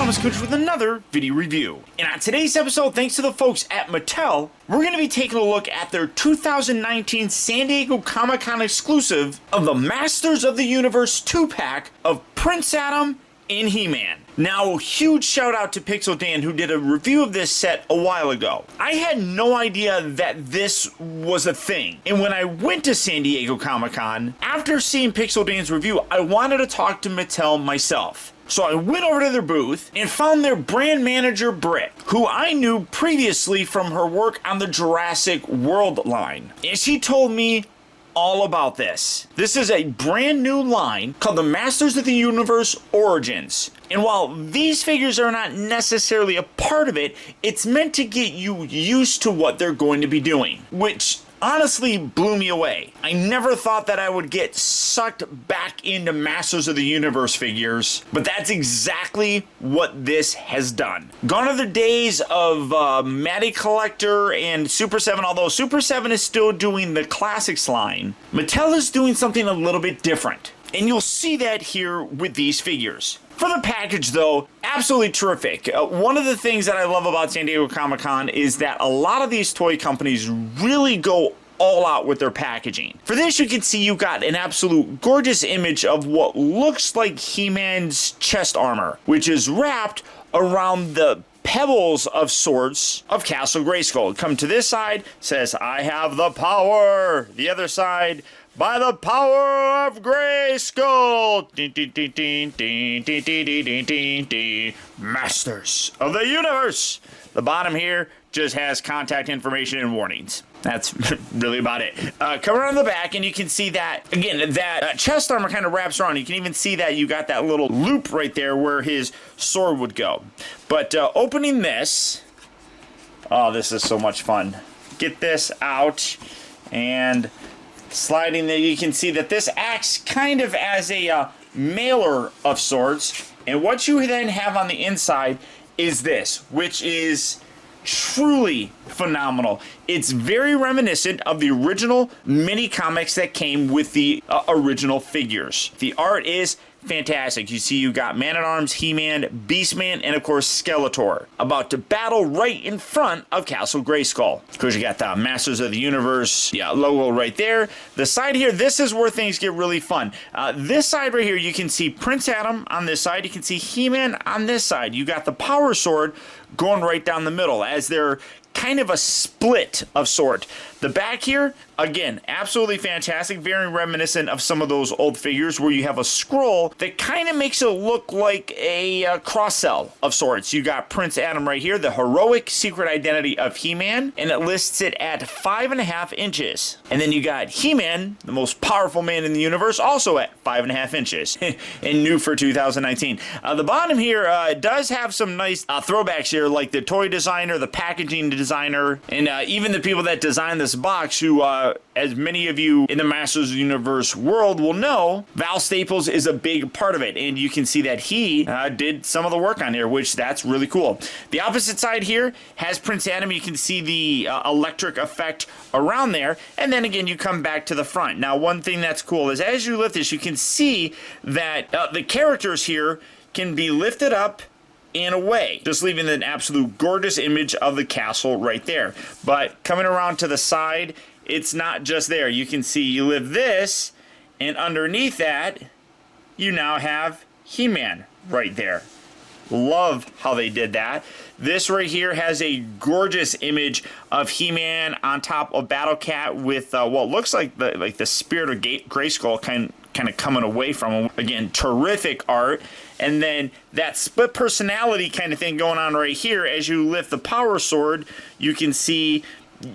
Comics Coach with another video review. And on today's episode, thanks to the folks at Mattel, we're going to be taking a look at their 2019 San Diego Comic-Con exclusive of the Masters of the Universe 2-pack of Prince Adam and He-Man. Now, huge shout out to Pixel Dan who did a review of this set a while ago. I had no idea that this was a thing. And when I went to San Diego Comic-Con, after seeing Pixel Dan's review, I wanted to talk to Mattel myself. So I went over to their booth and found their brand manager, Britt, who I knew previously from her work on the Jurassic World line. And she told me all about this. This is a brand new line called the Masters of the Universe Origins. And while these figures are not necessarily a part of it, it's meant to get you used to what they're going to be doing, which honestly blew me away. I never thought that I would get sucked back into Masters of the Universe figures, but that's exactly what this has done. Gone are the days of Matty Collector and Super 7, although Super 7 is still doing the classics line. Mattel is doing something a little bit different, and you'll see that here with these figures. For the package, though, absolutely terrific. One of the things that I love about San Diego Comic-Con is that a lot of these toy companies really go all out with their packaging. For this, you can see you got an absolute gorgeous image of what looks like He-Man's chest armor, which is wrapped around the pebbles of sorts of Castle Grayskull. Come to this side, says, "I have the power." The other side, "By the power of Grayskull." Masters of the Universe. The bottom here just has contact information and warnings. That's really about it. Come around the back and you can see that, again, that chest armor kind of wraps around. You can even see that you got that little loop right there where his sword would go. But opening this, oh, this is so much fun. Get this out and sliding there, you can see that this acts kind of as a mailer of sorts. And what you then have on the inside is this, which is truly phenomenal. It's very reminiscent of the original mini comics that came with the original figures. The art is fantastic. You see you got Man-at-Arms, He-Man, Beastman, and of course Skeletor about to battle right in front of Castle Grayskull. Of course you got the Masters of the Universe logo right there. The side here, this is where things get really fun. This side right here, you can see Prince Adam on this side. You can see He-Man on this side. You got the Power Sword going right down the middle as they're kind of a split of sort. The back here, again, absolutely fantastic, very reminiscent of some of those old figures where you have a scroll that kind of makes it look like a cross-sell of sorts. You got Prince Adam right here, the heroic secret identity of He-Man, and it lists it at 5.5 inches. And then you got He-Man, the most powerful man in the universe, also at 5.5 inches, and new for 2019. The bottom here does have some nice throwbacks here, like the toy designer, the packaging designer, and even the people that designed this box, who, as many of you in the Masters of the Universe world will know, Val Staples is a big part of it, and you can see that he did some of the work on here, which that's really cool. The opposite side here has Prince Adam. You can see the electric effect around there, and then again you come back to the front. Now, one thing that's cool is as you lift this, you can see that the characters here can be lifted up and away, just leaving an absolute gorgeous image of the castle right there. But coming around to the side, it's not just there. You can see you lift this, and underneath that, you now have He-Man right there. Love how they did that. This right here has a gorgeous image of He-Man on top of Battle Cat with what looks like the spirit of Grayskull kind of coming away from him. Again, terrific art. And then that split personality kind of thing going on right here. As you lift the Power Sword, you can see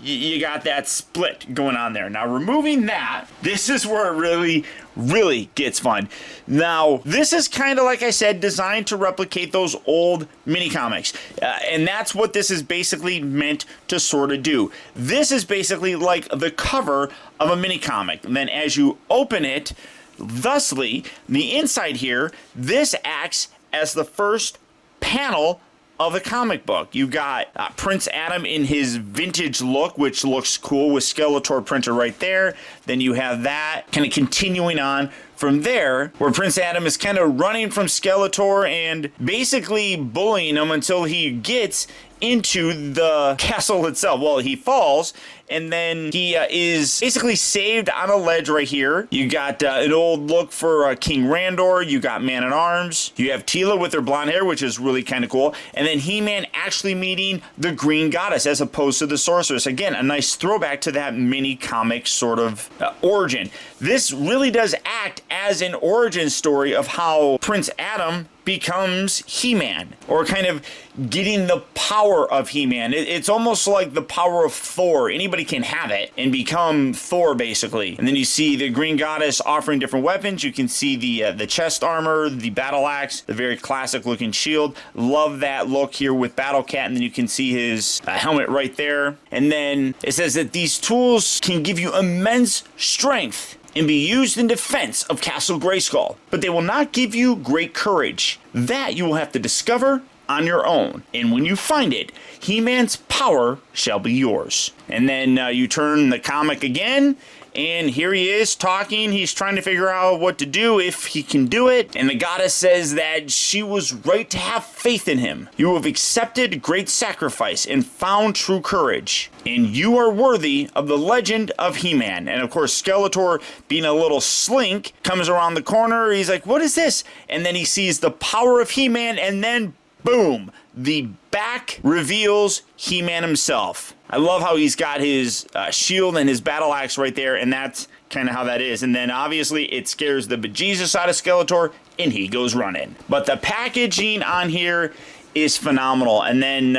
you got that split going on there. Now, removing that, this is where it really gets fun. Now, this is kind of, like I said, designed to replicate those old mini comics. And that's what this is basically meant to sort of do. This is basically like the cover of a mini comic. And then as you open it, thusly, the inside here, this acts as the first panel of the comic book. You got Prince Adam in his vintage look, which looks cool with Skeletor printed right there. Then you have that kind of continuing on from there, where Prince Adam is kind of running from Skeletor and basically bullying him until he gets into the castle itself. Well, he falls, and then he is basically saved on a ledge right here. You got an old look for King Randor. You got Man-at-Arms. You have Teela with her blonde hair, which is really kind of cool. And then He-Man actually meeting the Green Goddess as opposed to the Sorceress. Again, a nice throwback to that mini comic sort of origin. This really does act as an origin story of how Prince Adam becomes He-Man, or kind of getting the power of He-Man. It's almost like the power of Thor. Anybody can have it and become Thor, basically. And then you see the Green Goddess offering different weapons. You can see the chest armor, the battle axe, the very classic looking shield. Love that look here with Battle Cat, and then you can see his helmet right there. And then it says that these tools can give you immense strength and be used in defense of Castle Grayskull, but they will not give you great courage. That you will have to discover on your own, and when you find it, He-Man's power shall be yours. And then you turn the comic again, and here he is talking. He's trying to figure out what to do, if he can do it. And the goddess says that she was right to have faith in him. You have accepted great sacrifice and found true courage, and you are worthy of the legend of He-Man. And of course, Skeletor, being a little slink, comes around the corner. He's like, what is this? And then he sees the power of He-Man, and then boom, the back reveals He-Man himself. I love how he's got his shield and his battle axe right there, and that's kind of how that is. And then obviously it scares the bejesus out of Skeletor, and he goes running. But the packaging on here is phenomenal. And then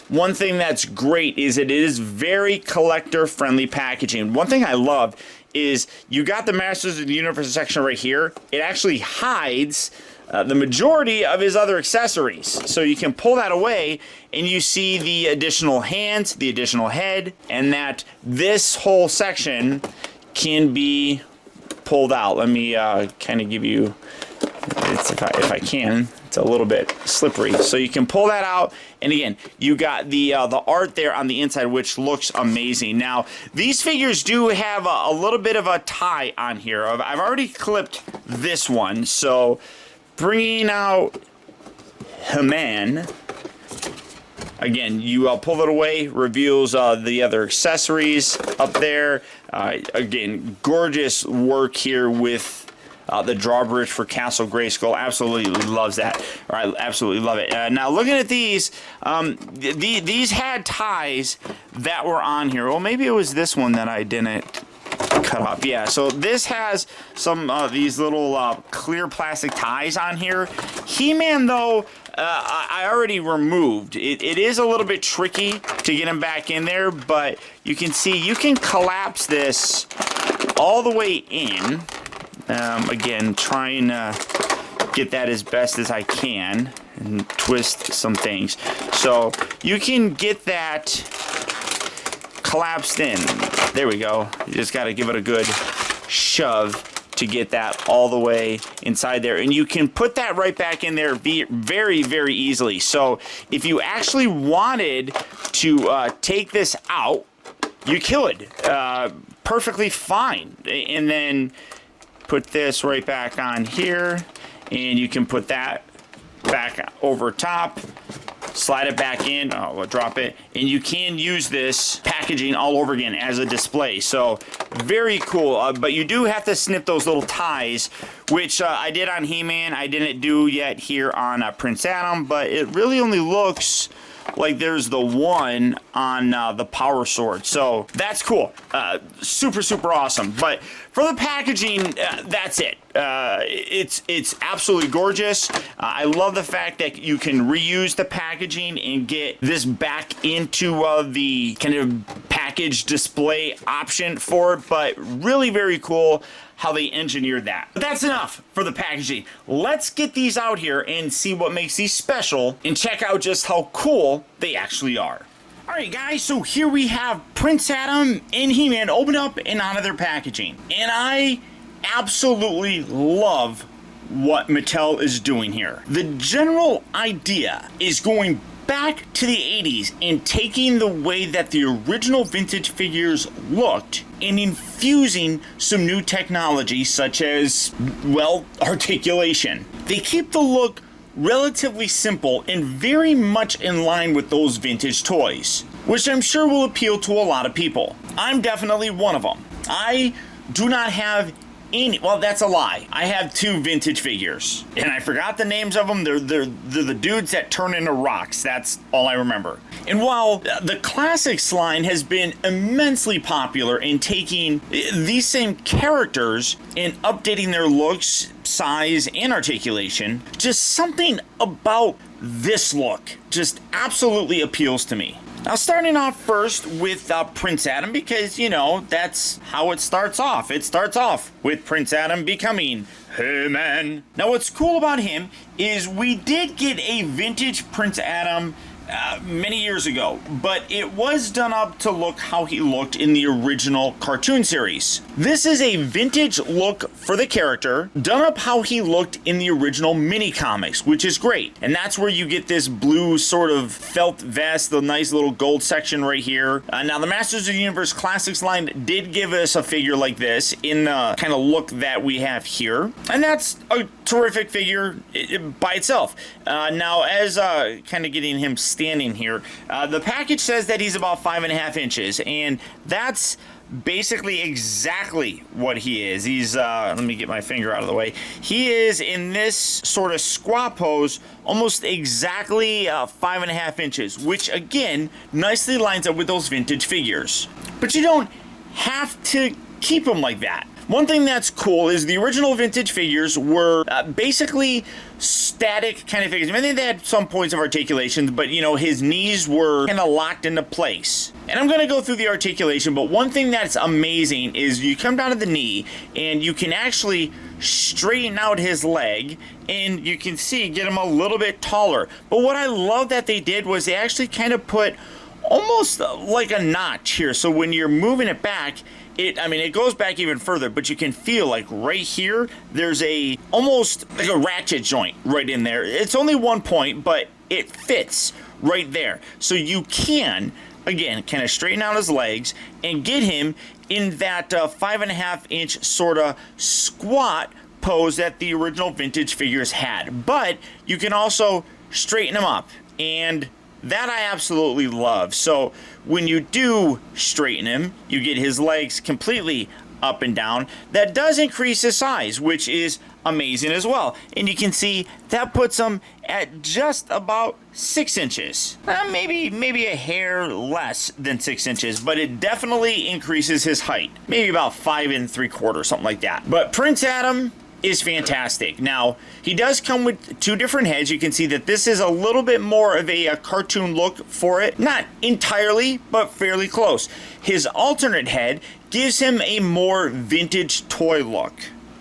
one thing that's great is it is very collector-friendly packaging. One thing I love is you got the Masters of the Universe section right here. It actually hides the majority of his other accessories. So you can pull that away and you see the additional hands, the additional head, and that this whole section can be pulled out. Let me kind of give you, if I can, it's a little bit slippery. So you can pull that out, and again, you got the art there on the inside, which looks amazing. Now, these figures do have a little bit of a tie on here. I've already clipped this one, so bringing out He-Man. Again, you pull it away, reveals the other accessories up there. Again, gorgeous work here with the drawbridge for Castle Grayskull. Absolutely loves that. Or I absolutely love it. Now, looking at these, these had ties that were on here. Well, maybe it was this one that I didn't cut off. Yeah, so this has some these little clear plastic ties on here. He-Man, though, I already removed. It is a little bit tricky to get him back in there, but you can see you can collapse this all the way in. Again, trying to get that as best as I can and twist some things. So you can get that collapsed in. There we go. You just got to give it a good shove to get that all the way inside there, and you can put that right back in there very, very easily. So if you actually wanted to take this out, you could perfectly fine, and then put this right back on here, and you can put that back over top, slide it back in, we'll drop it, and you can use this packaging all over again as a display. So very cool, but you do have to snip those little ties, which I did on He-Man. I didn't do yet here on Prince Adam, but it really only looks like there's the one on the Power Sword. So that's cool. Super, super awesome. But for the packaging, that's it. It's absolutely gorgeous. I love the fact that you can reuse the packaging and get this back into the kind of package display option for it, but really very cool how they engineered that. But that's enough for the packaging. Let's get these out here and see what makes these special and check out just how cool they actually are. Alright guys, so here we have Prince Adam and He-Man open up and out of their packaging. And I absolutely love what Mattel is doing here. The general idea is going back to the 80s and taking the way that the original vintage figures looked and infusing some new technology such as, well, articulation. They keep the look relatively simple and very much in line with those vintage toys, which I'm sure will appeal to a lot of people. I'm definitely one of them. I do not have any, well, that's a lie. I have 2 vintage figures, and I forgot the names of them. They're the dudes that turn into rocks. That's all I remember. And while the Classics line has been immensely popular in taking these same characters and updating their looks, size, and articulation, just something about this look just absolutely appeals to me. Now, starting off first with Prince Adam, because, you know, that's how it starts off. It starts off with Prince Adam becoming He-Man. Now, what's cool about him is we did get a vintage Prince Adam many years ago, but it was done up to look how he looked in the original cartoon series. This is a vintage look for the character, done up how he looked in the original mini comics, which is great. And that's where you get this blue sort of felt vest, the nice little gold section right here. Now, the Masters of the Universe Classics line did give us a figure like this in the kind of look that we have here. And that's a terrific figure by itself. Now, as kind of getting him standing here, the package says that he's about 5.5 inches, and that's basically exactly what he is. He's let me get my finger out of the way. He is in this sort of squat pose, almost exactly 5.5 inches, which again nicely lines up with those vintage figures. But you don't have to keep him like that. One thing that's cool is the original vintage figures were basically static kind of figures. I mean, they had some points of articulation, but, you know, his knees were kind of locked into place. And I'm going to go through the articulation, but one thing that's amazing is you come down to the knee and you can actually straighten out his leg, and you can see, get him a little bit taller. But what I love that they did was they actually kind of put almost like a notch here. So when you're moving it back, it goes back even further, but you can feel like right here, there's almost like a ratchet joint right in there. It's only 1 point, but it fits right there. So you can, again, kind of straighten out his legs and get him in that 5.5 inch sort of squat pose that the original vintage figures had. But you can also straighten him up, and that I absolutely love. So when you do straighten him, you get his legs completely up and down. That does increase his size, which is amazing as well. And you can see that puts him at just about 6 inches. Maybe a hair less than 6 inches, but it definitely increases his height. Maybe about 5 3/4, something like that. But Prince Adam is fantastic. Now, he does come with 2 different heads. You can see that this is a little bit more of a cartoon look for it. Not entirely, but fairly close. His alternate head gives him a more vintage toy look.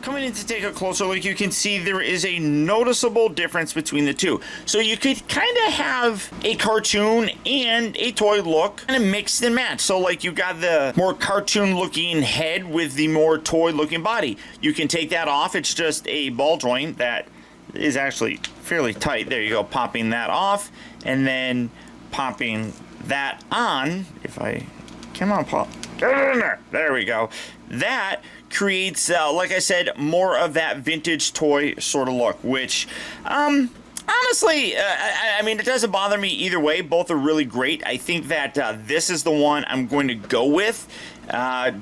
Coming in to take a closer look, you can see there is a noticeable difference between the two. So you could kind of have a cartoon and a toy look kind of mixed and matched. So like you got the more cartoon looking head with the more toy looking body. You can take that off. It's just a ball joint that is actually fairly tight. There you go, popping that off and then popping that on. If I, come on, Paul. Get in there. There we go. That creates, like I said, more of that vintage toy sort of look, which, honestly, I mean, it doesn't bother me either way. Both are really great. I think that this is the one I'm going to go with,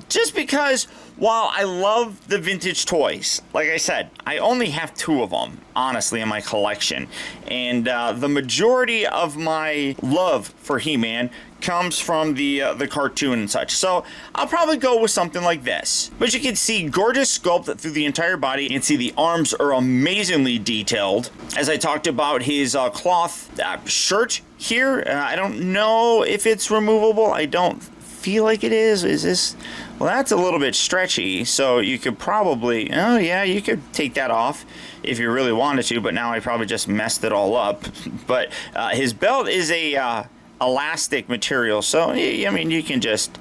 just because while I love the vintage toys, like I said, I only have 2 of them, honestly, in my collection. And the majority of my love for He-Man comes from the cartoon and such. So I'll probably go with something like this. But you can see gorgeous sculpt through the entire body. You can see the arms are amazingly detailed. As I talked about, his cloth shirt here, I don't know if it's removable. I don't feel like it is. Is this? Well, that's a little bit stretchy, so you could probably, oh yeah, you could take that off if you really wanted to, but now I probably just messed it all up. But his belt is a elastic material, so I mean, you can just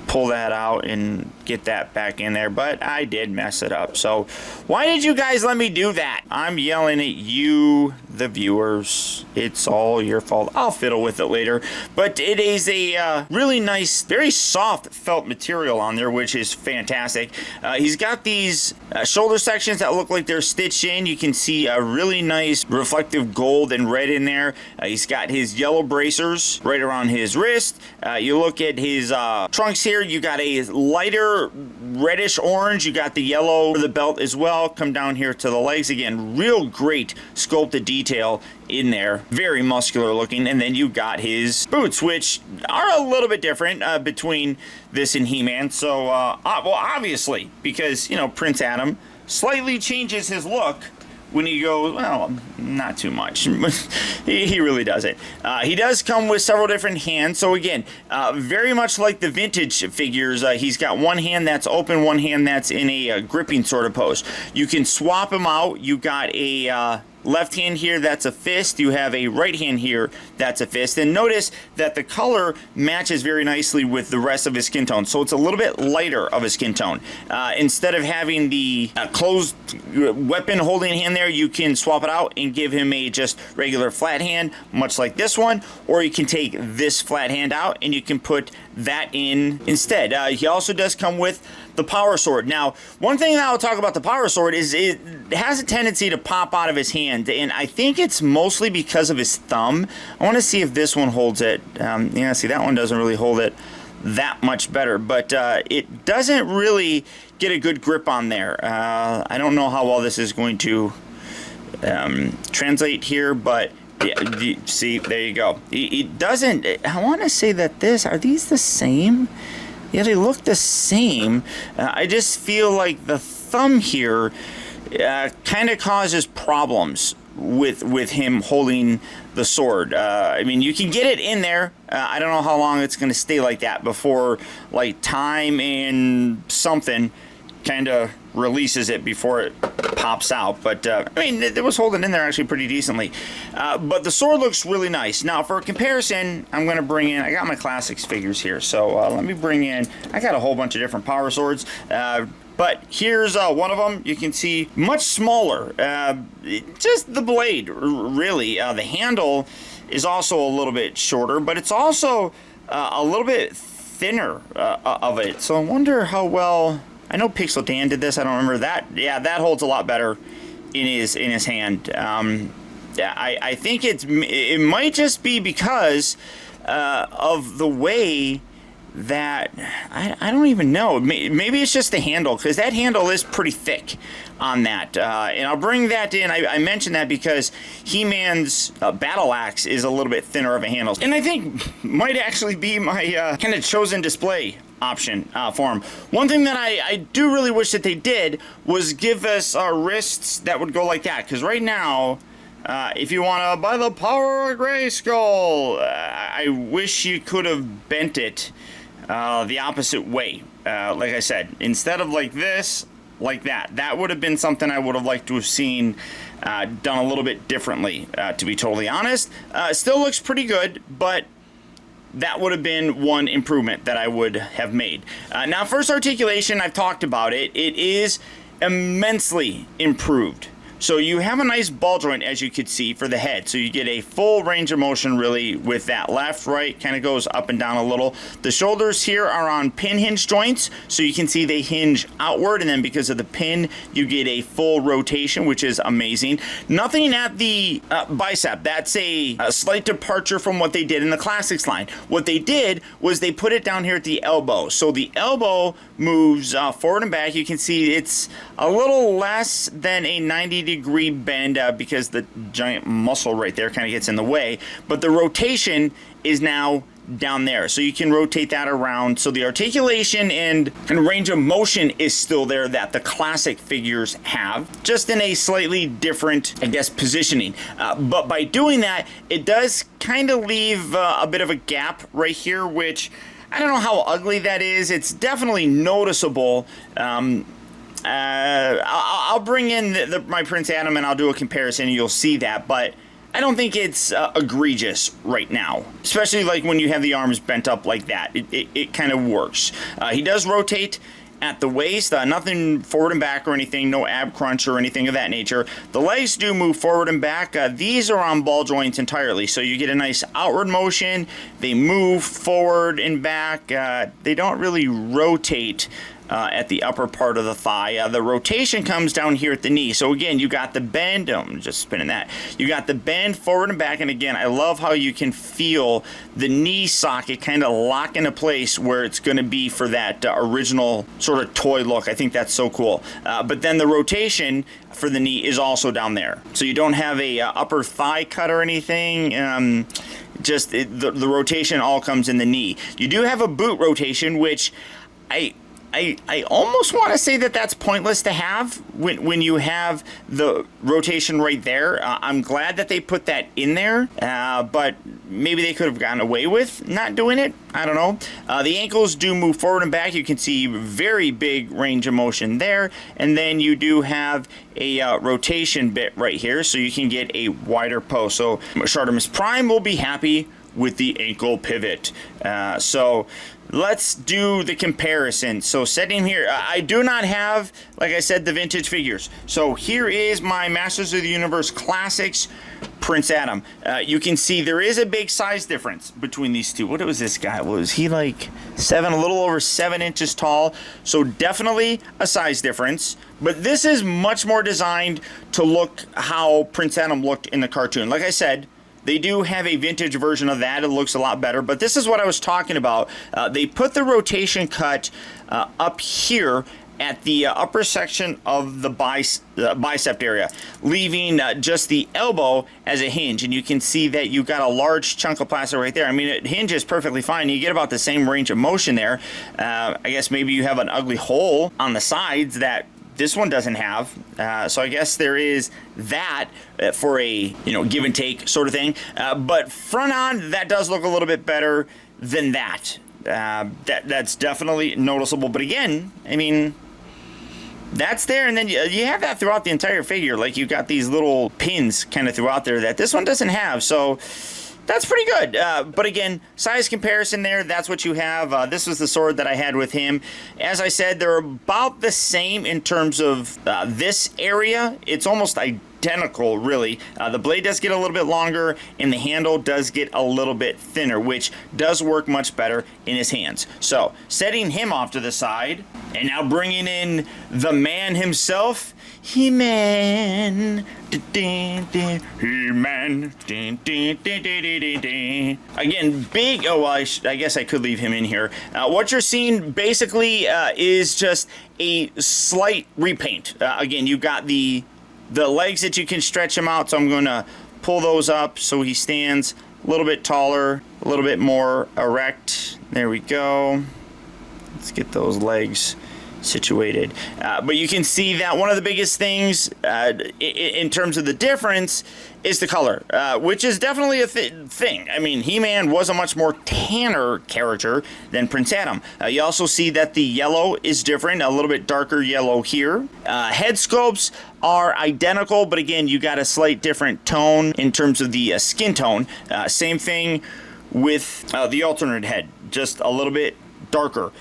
pull that out and get that back in there, but I did mess it up. So why did you guys let me do that? I'm yelling at you, the viewers. It's all your fault. I'll fiddle with it later. But it is a really nice, very soft felt material on there, which is fantastic. He's got these shoulder sections that look like they're stitched in. You can see a really nice reflective gold and red in there. He's got his yellow bracers right around his wrist. You look at his trunks here, you got a lighter reddish orange. You got the yellow for the belt as well. Come down here to the legs again. Real great sculpted detail in there. Very muscular looking. And then you got his boots, which are a little bit different between this and He-Man. So, well, obviously, because, you know, Prince Adam slightly changes his look when he goes, well, not too much. he really doesn't. He does come with several different hands. So again, very much like the vintage figures, he's got one hand that's open, one hand that's in a gripping sort of pose. You can swap him out. You got a left hand here, that's a fist. You have a right hand here, that's a fist. And notice that the color matches very nicely with the rest of his skin tone. So it's a little bit lighter of a skin tone. Instead of having the closed weapon holding hand there, you can swap it out and give him a just regular flat hand, much like this one. Or you can take this flat hand out and you can put that in instead. He also does come with the power sword. Now, one thing that I'll talk about the power sword is it has a tendency to pop out of his hand, and I think it's mostly because of his thumb. I want to see if this one holds it. Yeah, see, that one doesn't really hold it that much better, but it doesn't really get a good grip on there. I don't know how well this is going to translate here, but yeah, see, there you go. It doesn't, I want to say that are these the same? Yeah, they look the same. I just feel like the thumb here kind of causes problems with him holding the sword. I mean, you can get it in there. I don't know how long it's going to stay like that before, like, time and something kind of releases it before it pops out. But I mean, it was holding in there actually pretty decently. But the sword looks really nice. Now, for a comparison, I'm going to bring in, I got my classics figures here, so let me bring in, I got a whole bunch of different power swords. But here's one of them. You can see much smaller. Just the blade, really. The handle is also a little bit shorter, but it's also a little bit thinner of it. So I wonder how well, I know Pixel Dan did this. I don't remember that. Yeah, that holds a lot better in his hand. Yeah, I think it might just be because of the way that I don't even know. Maybe it's just the handle, because that handle is pretty thick on that. And I'll bring that in. I mentioned that because He-Man's battle axe is a little bit thinner of a handle, and I think might actually be my kind of chosen display option for him. One thing that I do really wish that they did was give us wrists that would go like that, because right now, if you want to buy the power of Grayskull, I wish you could have bent it the opposite way. Like I said, instead of like this, like that. That would have been something I would have liked to have seen done a little bit differently, to be totally honest. Still looks pretty good, but that would have been one improvement that I would have made. Now, first articulation, I've talked about it. It is immensely improved. So you have a nice ball joint, as you could see, for the head. So you get a full range of motion, really, with that left, right, kind of goes up and down a little. The shoulders here are on pin hinge joints, so you can see they hinge outward, and then because of the pin, you get a full rotation, which is amazing. Nothing at the bicep. That's a slight departure from what they did in the Classics line. What they did was they put it down here at the elbow. So the elbow moves forward and back. You can see it's a little less than a 90-degree bend because the giant muscle right there kind of gets in the way, but the rotation is now down there, so you can rotate that around. So the articulation and range of motion is still there that the classic figures have, just in a slightly different, I guess, positioning. But by doing that, it does kind of leave a bit of a gap right here, which I don't know how ugly that is. It's definitely noticeable. I'll bring in my Prince Adam and I'll do a comparison and you'll see that, but I don't think it's egregious right now, especially like when you have the arms bent up like that. It kind of works. He does rotate at the waist, nothing forward and back or anything, no ab crunch or anything of that nature. The legs do move forward and back. These are on ball joints entirely, so you get a nice outward motion. They move forward and back. They don't really rotate at the upper part of the thigh. The rotation comes down here at the knee. So again, you got the bend. I'm just spinning that. You got the bend forward and back. And again, I love how you can feel the knee socket kind of lock into place where it's going to be for that original sort of toy look. I think that's so cool. But then the rotation for the knee is also down there. So you don't have a upper thigh cut or anything. The rotation all comes in the knee. You do have a boot rotation, which I almost want to say that that's pointless to have when you have the rotation right there. I'm glad that they put that in there, but maybe they could have gotten away with not doing it. I don't know. The ankles do move forward and back. You can see very big range of motion there, and then you do have a rotation bit right here, so you can get a wider post. So Shartimus Prime will be happy with the ankle pivot. So let's do the comparison. So setting here, I do not have, like I said, the vintage figures. So here is my Masters of the Universe Classics Prince Adam. You can see there is a big size difference between these two. What was this guy? Was he like a little over 7 inches tall? So definitely a size difference. But this is much more designed to look how Prince Adam looked in the cartoon. Like I said, they do have a vintage version of that. It looks a lot better, but this is what I was talking about. They put the rotation cut up here at the upper section of the bicep area, leaving just the elbow as a hinge. And you can see that you've got a large chunk of plastic right there. I mean, it hinges perfectly fine. You get about the same range of motion there. I guess maybe you have an ugly hole on the sides that this one doesn't have, so I guess there is that for a give and take sort of thing. But front on, that does look a little bit better than that. That's definitely noticeable. But again, I mean, that's there, and then you have that throughout the entire figure. Like you've got these little pins kind of throughout there that this one doesn't have. So that's pretty good. But again, size comparison there, that's what you have. This was the sword that I had with him. As I said, they're about the same in terms of this area. It's almost identical, really. The blade does get a little bit longer, and the handle does get a little bit thinner, which does work much better in his hands. So, setting him off to the side, and now bringing in the man himself, He-Man. He-Man. Again, big. Oh, well, I guess I could leave him in here. What you're seeing basically is just a slight repaint. Again, you've got the legs that you can stretch him out, so I'm going to pull those up so he stands a little bit taller, a little bit more erect. There we go. Let's get those legs situated. But you can see that one of the biggest things in terms of the difference is the color, which is definitely a thing. I mean, He-Man was a much more tanner character than Prince Adam. You also see that the yellow is different, a little bit darker yellow here. Head sculpts are identical, but again, you got a slight different tone in terms of the skin tone. Same thing with the alternate head, just a little bit darker.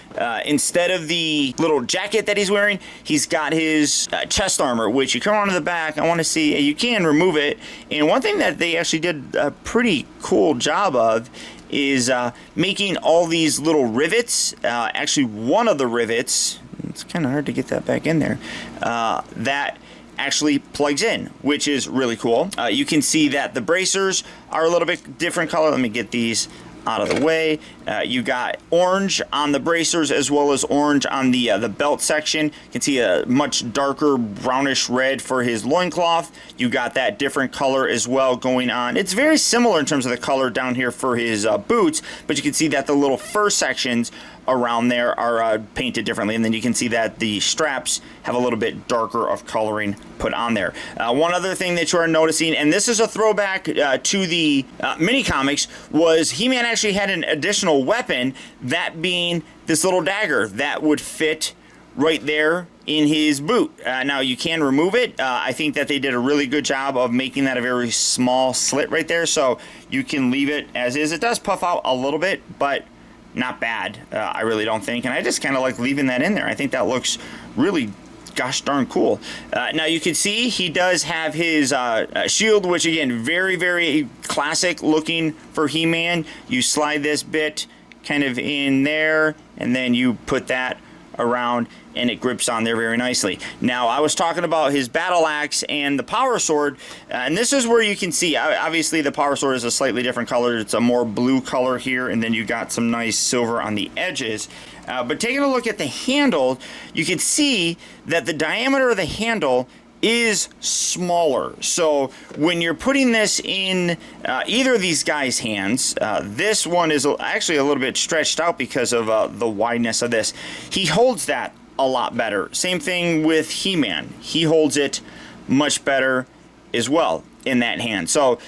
Instead of the little jacket that he's wearing, he's got his chest armor, which you come onto the back. I want to see, you can remove it. And one thing that they actually did a pretty cool job of is making all these little rivets. Actually, one of the rivets, it's kind of hard to get that back in there, that actually plugs in, which is really cool. You can see that the bracers are a little bit different color. Let me get these out of the way. You got orange on the bracers as well as orange on the belt section. You can see a much darker brownish red for his loincloth. You got that different color as well going on. It's very similar in terms of the color down here for his boots, but you can see that the little fur sections around there are painted differently, and then you can see that the straps have a little bit darker of coloring put on there. One other thing that you are noticing, and this is a throwback to the mini comics, was He-Man actually had an additional weapon, that being this little dagger that would fit right there in his boot. Now you can remove it. I think that they did a really good job of making that a very small slit right there, so you can leave it as is. It does puff out a little bit, but not bad. I really don't think, and I just kind of like leaving that in there. I think that looks really gosh darn cool. Now you can see he does have his shield, which again, very, very classic looking for He-Man. You slide this bit kind of in there, and then you put that around, and it grips on there very nicely. Now, I was talking about his battle axe and the power sword, and this is where you can see, obviously the power sword is a slightly different color. It's a more blue color here, and then you got some nice silver on the edges. But taking a look at the handle, you can see that the diameter of the handle is smaller. So when you're putting this in either of these guys' hands, this one is actually a little bit stretched out because of the wideness of this. He holds that a lot better. Same thing with He-Man. He holds it much better as well in that hand. So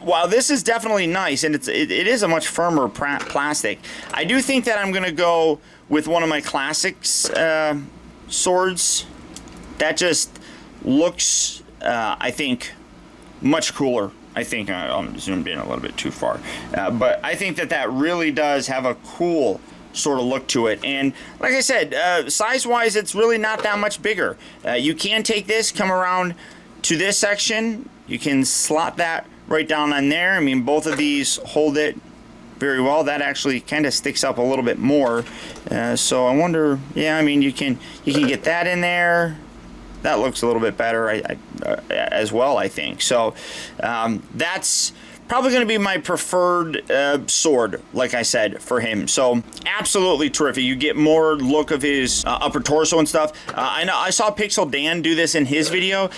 while this is definitely nice, and it is a much firmer plastic, I do think that I'm going to go with one of my classics swords. That just looks, I think, much cooler. I think I'm zoomed in a little bit too far. But I think that really does have a cool sort of look to it. And like I said, size-wise, it's really not that much bigger. You can take this, come around to this section. You can slot that right down on there. I mean, both of these hold it very well. That actually kind of sticks up a little bit more. So I wonder, yeah, I mean, you can get that in there. That looks a little bit better as well, I think. So that's probably going to be my preferred sword, like I said, for him. So absolutely terrific. You get more look of his upper torso and stuff. I know I saw Pixel Dan do this in his video.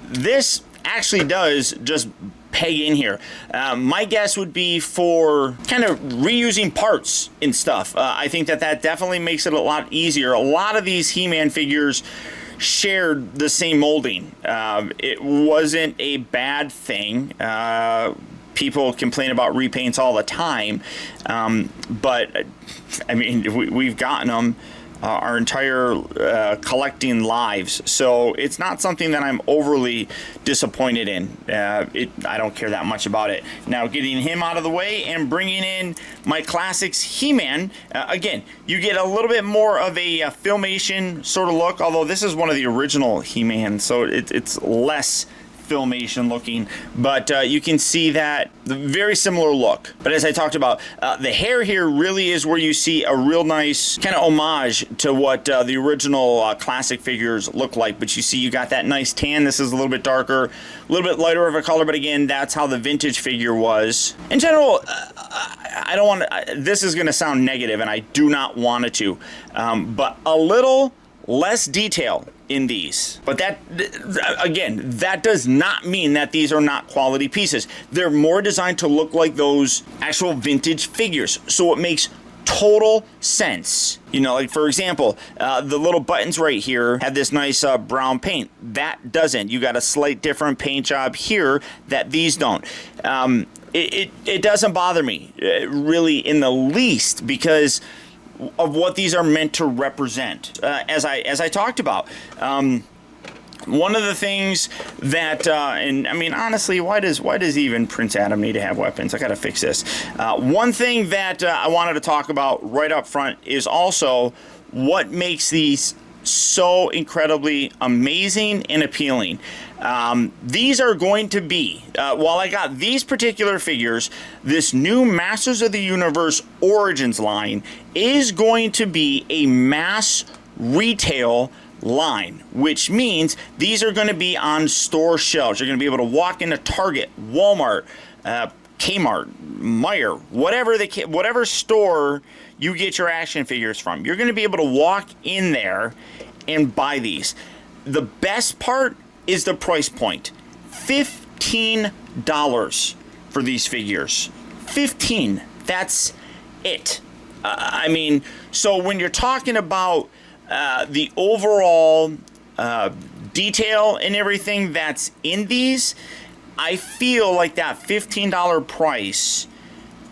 This actually does just peg in here. My guess would be for kind of reusing parts and stuff. I think that definitely makes it a lot easier. A lot of these He-Man figures shared the same molding. It wasn't a bad thing. People complain about repaints all the time, but I mean, we've gotten them our entire collecting lives, so it's not something that I'm overly disappointed in. I don't care that much about it. Now, getting him out of the way and bringing in my classics He-Man, again, you get a little bit more of a Filmation sort of look, although this is one of the original He-Man, so it's less Filmation looking, but you can see that the very similar look. But as I talked about, the hair here really is where you see a real nice kind of homage to what the original classic figures look like. But you see you got that nice tan. This is a little bit darker, a little bit lighter of a color, but again, that's how the vintage figure was. In general, I don't want to, this is going to sound negative, and I do not want it to, but a little less detail in these. But that, again, that does not mean that these are not quality pieces. They're more designed to look like those actual vintage figures, so it makes total sense. You know, like for example, the little buttons right here have this nice brown paint. That doesn't. You got a slight different paint job here that these don't. It doesn't bother me really in the least, because of what these are meant to represent. As I talked about, one of the things that, and I mean, honestly, why does even Prince Adam need to have weapons? I gotta fix this. One thing that I wanted to talk about right up front is also what makes these so incredibly amazing and appealing. These are going to be, while I got these particular figures, this new Masters of the Universe Origins line is going to be a mass retail line, which means these are going to be on store shelves. You're going to be able to walk into Target, Walmart, Kmart, Meijer, whatever store you get your action figures from. You're going to be able to walk in there and buy these. The best part is the price point. $15 for these figures. 15. That's it. I mean, so when you're talking about the overall detail and everything that's in these, I feel like that $15 price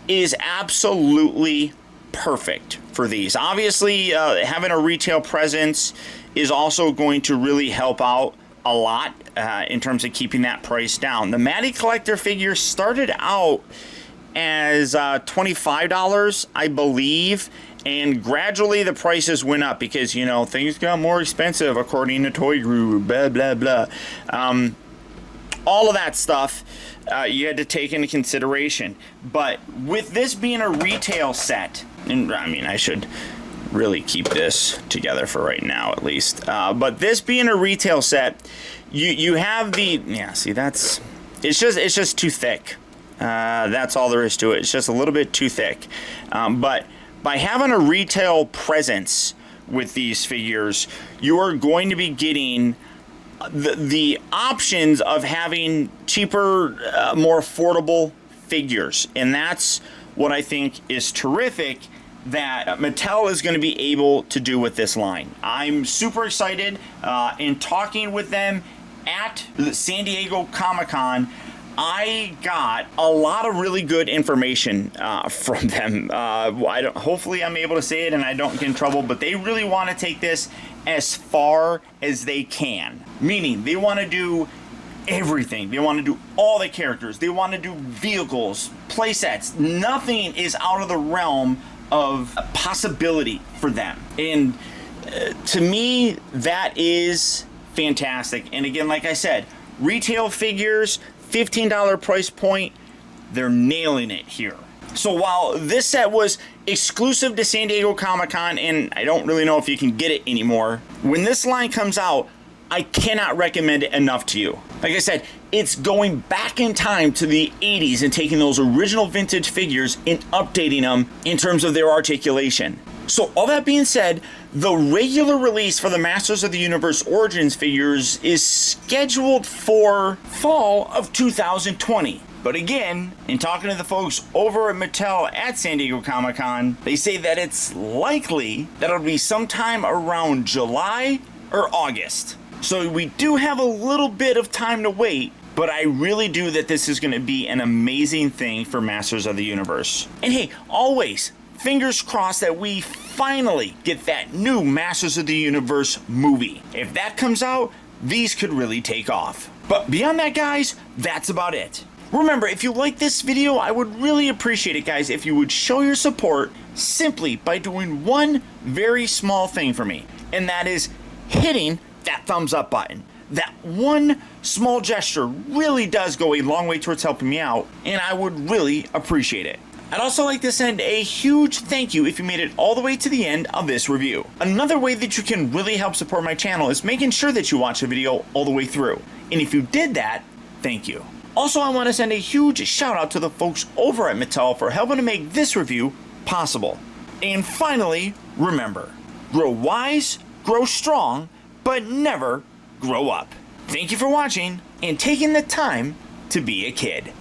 is absolutely perfect for these. Obviously, having a retail presence is also going to really help out a lot in terms of keeping that price down. The Matty Collector figure started out as $25, I believe. And gradually the prices went up because, you know, things got more expensive according to Toy Guru, blah, blah, blah. All of that stuff you had to take into consideration. But with this being a retail set, and I mean, I should really keep this together for right now at least. But this being a retail set, you have the, yeah, see, that's, it's just too thick. That's all there is to it. It's just a little bit too thick. But by having a retail presence with these figures, you are going to be getting the options of having cheaper, more affordable figures. And that's what I think is terrific that Mattel is going to be able to do with this line. I'm super excited. In talking with them at the San Diego Comic-Con, I got a lot of really good information from them. Hopefully I'm able to say it and I don't get in trouble, but they really want to take this as far as they can. Meaning they want to do everything. They want to do all the characters. They want to do vehicles, playsets. Nothing is out of the realm of a possibility for them. And to me, that is fantastic. And again, like I said, retail figures, $15 price point, they're nailing it here. So while this set was exclusive to San Diego Comic-Con, and I don't really know if you can get it anymore, when this line comes out, I cannot recommend it enough to you. Like I said, it's going back in time to the 80s and taking those original vintage figures and updating them in terms of their articulation. So all that being said, the regular release for the Masters of the Universe Origins figures is scheduled for fall of 2020. But again, in talking to the folks over at Mattel at San Diego Comic-Con, they say that it's likely that it'll be sometime around July or August. So we do have a little bit of time to wait, but I really do that this is going to be an amazing thing for Masters of the Universe. And hey, always, fingers crossed that we finally get that new Masters of the Universe movie. If that comes out, these could really take off. But beyond that, guys, that's about it. Remember, if you like this video, I would really appreciate it, guys, if you would show your support simply by doing one very small thing for me, and that is hitting that thumbs up button. That one small gesture really does go a long way towards helping me out, and I would really appreciate it. I'd also like to send a huge thank you if you made it all the way to the end of this review. Another way that you can really help support my channel is making sure that you watch the video all the way through. And if you did that, thank you. Also, I want to send a huge shout out to the folks over at Mattel for helping to make this review possible. And finally, remember, grow wise, grow strong, but never grow up. Thank you for watching and taking the time to be a kid.